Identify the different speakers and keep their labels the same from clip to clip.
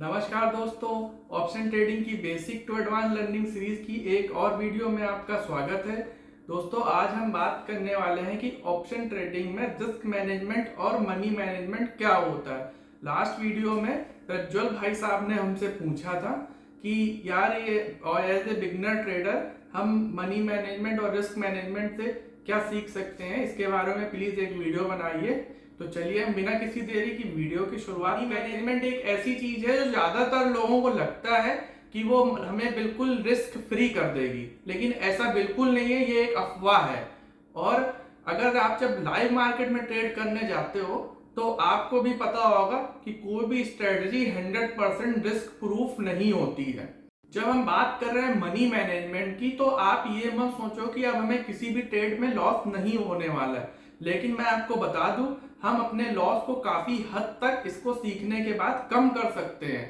Speaker 1: नमस्कार दोस्तों, option trading की basic to advance learning series की एक और वीडियो में आपका स्वागत है। दोस्तों, आज हम बात करने वाले हैं कि ऑप्शन ट्रेडिंग में रिस्क मैनेजमेंट और मनी मैनेजमेंट क्या होता है। लास्ट वीडियो में प्रज्वल भाई साहब ने हमसे पूछा था कि यार ये एज ए बिगिनर ट्रेडर हम मनी मैनेजमेंट और रिस्क मैनेजमेंट से क्या सीख सकते हैं, इसके बारे में प्लीज एक वीडियो बनाइए। तो चलिए हम बिना किसी देरी की वीडियो की शुरुआत। मैनेजमेंट एक ऐसी चीज है जो ज्यादातर लोगों को लगता है कि वो हमें बिल्कुल रिस्क फ्री कर देगी, लेकिन ऐसा बिल्कुल नहीं है, ये एक अफवाह है। और अगर आप जब लाइव मार्केट में ट्रेड करने जाते हो तो आपको भी पता होगा कि कोई भी स्ट्रेटजी 100% रिस्क प्रूफ नहीं होती है। जब हम बात कर रहे हैं मनी मैनेजमेंट की तो आप ये मत सोचो कि अब हमें किसी भी ट्रेड में लॉस नहीं होने वाला है, लेकिन मैं आपको बता दूं हम अपने लॉस को काफी हद तक इसको सीखने के बाद कम कर सकते हैं।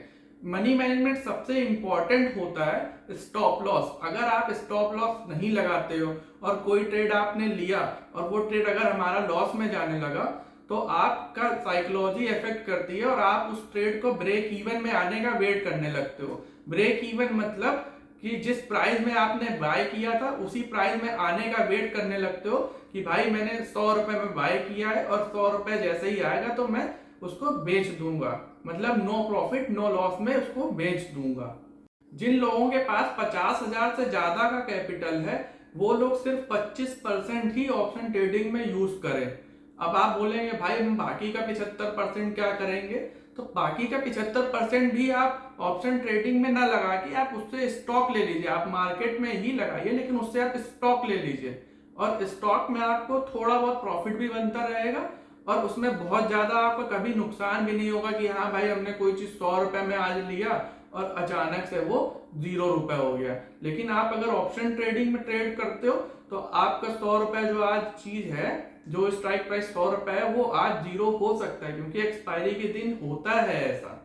Speaker 1: मनी मैनेजमेंट सबसे इंपॉर्टेंट होता है स्टॉप लॉस। अगर आप स्टॉप लॉस नहीं लगाते हो और कोई ट्रेड आपने लिया और वो ट्रेड अगर हमारा लॉस में जाने लगा तो आपका साइकोलॉजी इफेक्ट करती है और आप उस ट्रेड को ब्रेक इवन में आने का वेट करने लगते हो। ब्रेक इवन मतलब कि जिस प्राइस में आपने बाय किया था उसी प्राइस में आने का वेट करने लगते हो कि भाई मैंने 100 रुपए में बाय किया है और 100 रुपए जैसे ही आएगा तो मैं उसको बेच दूंगा, मतलब नो प्रॉफिट नो लॉस में उसको बेच दूंगा। जिन लोगों के पास 50,000 से ज्यादा का कैपिटल है वो लोग सिर्फ 25% ही ऑप्शन ट्रेडिंग में यूज करें। अब आप बोलेंगे भाई हम बाकी का 75% क्या करेंगे, तो बाकी का 75% भी आप ऑप्शन ट्रेडिंग में ना लगा के आप उससे स्टॉक ले लीजिए। आप मार्केट में ही लगाइए लेकिन उससे आप स्टॉक ले लीजिए और स्टॉक में आपको थोड़ा बहुत प्रॉफिट भी बनता रहेगा और उसमें बहुत ज्यादा आपका कभी नुकसान भी नहीं होगा कि हाँ भाई हमने कोई चीज 100 रुपए में आज लिया और अचानक से वो 0 रुपए हो गया। लेकिन आप अगर ऑप्शन ट्रेडिंग में ट्रेड करते हो तो आपका 100 रुपए जो आज चीज है, जो स्ट्राइक प्राइस 100 रुपए है, वो आज 0 हो सकता है क्योंकि एक्सपायरी के दिन होता है ऐसा।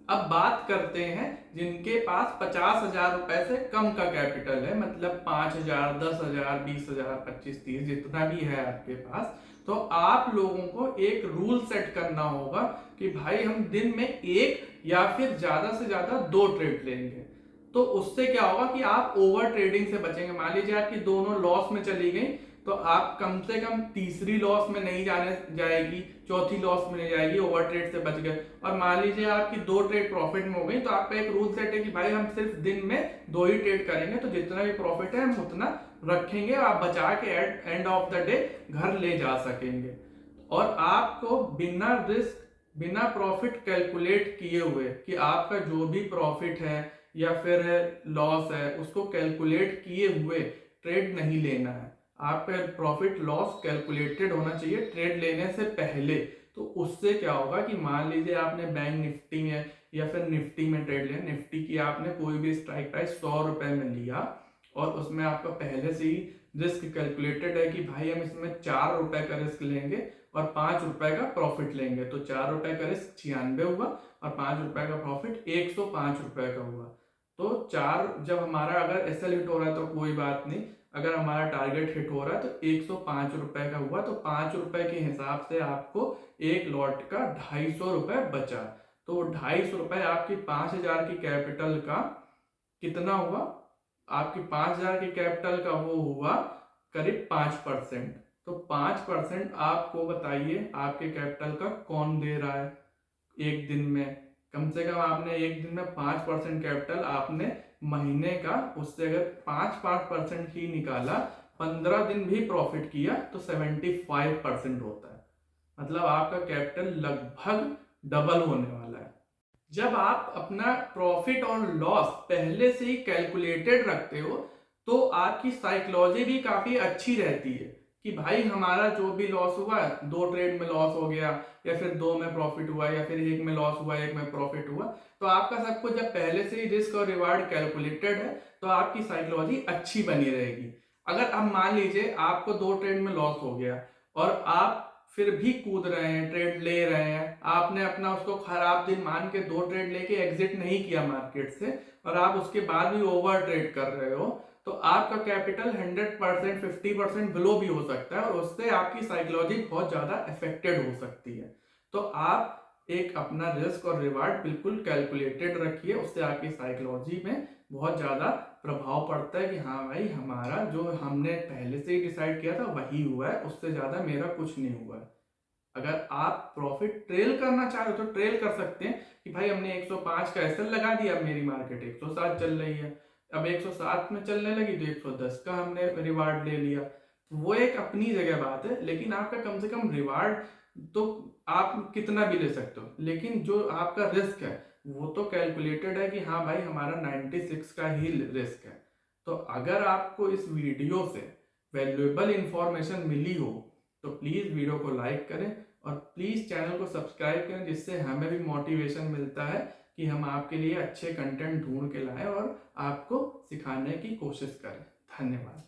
Speaker 1: अब बात करते हैं जिनके पास 50,000 रुपए से कम का कैपिटल है, मतलब 5,000, 10,000, 20,000, 25, 30 जितना भी है आपके पास। तो आप लोगों को एक रूल सेट करना होगा कि भाई हम दिन में एक या फिर ज्यादा से ज्यादा 2 ट्रेड लेंगे। तो उससे क्या होगा कि आप ओवर ट्रेडिंग से बचेंगे। मान लीजिए आपकी दोनों लॉस में चली गई तो आप कम से कम तीसरी लॉस में नहीं जाने जाएगी, चौथी लॉस में नहीं जाएगी, ओवर ट्रेड से बच गए। और मान लीजिए आपकी 2 ट्रेड प्रॉफिट में हो गई तो आपका एक रूल सेट है कि भाई हम सिर्फ दिन में 2 ही ट्रेड करेंगे, तो जितना भी प्रॉफिट है हम उतना रखेंगे, आप बचा के एंड ऑफ द डे घर ले जा सकेंगे। और आपको बिना रिस्क बिना प्रॉफिट कैलकुलेट किए हुए कि आपका जो भी प्रॉफिट है या फिर लॉस है उसको कैलकुलेट किए हुए ट्रेड नहीं लेना है। आपका प्रॉफिट लॉस कैलकुलेटेड होना चाहिए ट्रेड लेने से पहले। तो उससे क्या होगा कि मान लीजिए आपने बैंक निफ्टी में या फिर निफ्टी में ट्रेड लिया, निफ्टी की आपने कोई भी स्ट्राइक प्राइस 100 रुपए में लिया और उसमें आपका पहले से ही रिस्क कैलकुलेटेड है कि भाई हम इसमें 4 रुपए का रिस्क लेंगे और 5 रुपए का प्रॉफिट लेंगे, तो 4 रुपए का रिस्क 96 हुआ और 5 रुपए का प्रॉफिट 105 रुपए का हुआ। तो 4 जब हमारा अगर एसएल हिट हो रहा है तो कोई बात नहीं, अगर हमारा टारगेट हिट हो रहा है तो 105 रुपए का हुआ, तो 5 रुपए के हिसाब से आपको एक लॉट का 250 रुपए बचा। तो 250 रुपए आपकी 5,000 की कैपिटल का कितना हुआ, आपकी 5,000 की कैपिटल का वो हुआ करीब 5%। तो 5% आपको बताइए आपके कैपिटल का कौन दे रहा है एक दिन में। कम से कम आपने एक दिन में 5% कैपिटल आपने महीने का, उससे अगर 5% ही निकाला, 15 दिन भी प्रॉफिट किया तो 75% होता है, मतलब आपका कैपिटल लगभग डबल होने वाला है। जब आप अपना प्रॉफिट और लॉस पहले से ही कैलकुलेटेड रखते हो तो आपकी साइकोलॉजी भी काफी अच्छी रहती है कि भाई हमारा जो भी लॉस हुआ, 2 ट्रेड में लॉस हो गया या फिर 2 में प्रॉफिट हुआ या फिर 1 में लॉस हुआ 1 में प्रॉफिट हुआ, तो आपका सब कुछ जब पहले से ही रिस्क और रिवार्ड कैलकुलेटेड है तो आपकी साइकोलॉजी अच्छी बनी रहेगी। अगर अब मान लीजिए आपको 2 ट्रेड में लॉस हो गया और आप फिर भी कूद रहे हैं, ट्रेड ले रहे हैं, आपने अपना उसको खराब दिन मान के 2 ट्रेड लेके एग्जिट नहीं किया मार्केट से और आप उसके बाद भी ओवर ट्रेड कर रहे हो, तो आपका कैपिटल 100% 50% बिलो भी हो सकता है और उससे आपकी साइकोलॉजी बहुत ज्यादा अफेक्टेड हो सकती है। तो आप एक अपना रिस्क और रिवार्ड बिल्कुल कैलकुलेटेड रखिए, उससे आपकी साइकोलॉजी में बहुत ज़्यादा प्रभाव पड़ता है कि हाँ भाई हमारा जो हमने पहले से ही डिसाइड किया था वही हुआ है, उससे ज़्यादा मेरा कुछ नहीं हुआ है। अगर आप प्रॉफिट ट्रेल करना चाहे तो ट्रेल कर सकते हैं कि भाई हमने 105 का एसएल लगा दिया, अब मेरी मार्केट 107 चल रही है, अब 107 में चलने लगी तो 110 का हमने रिवार्ड ले लिया, वो एक अपनी जगह बात है। लेकिन आपका कम से कम रिवार्ड तो आप कितना भी ले सकते हो, लेकिन जो आपका रिस्क है वो तो कैलकुलेटेड है कि हाँ भाई हमारा 96 का ही रिस्क है। तो अगर आपको इस वीडियो से वैल्यूएबल इंफॉर्मेशन मिली हो तो प्लीज़ वीडियो को लाइक करें और प्लीज़ चैनल को सब्सक्राइब करें, जिससे हमें भी मोटिवेशन मिलता है कि हम आपके लिए अच्छे कंटेंट ढूंढ के लाएं और आपको सिखाने की कोशिश करें। धन्यवाद।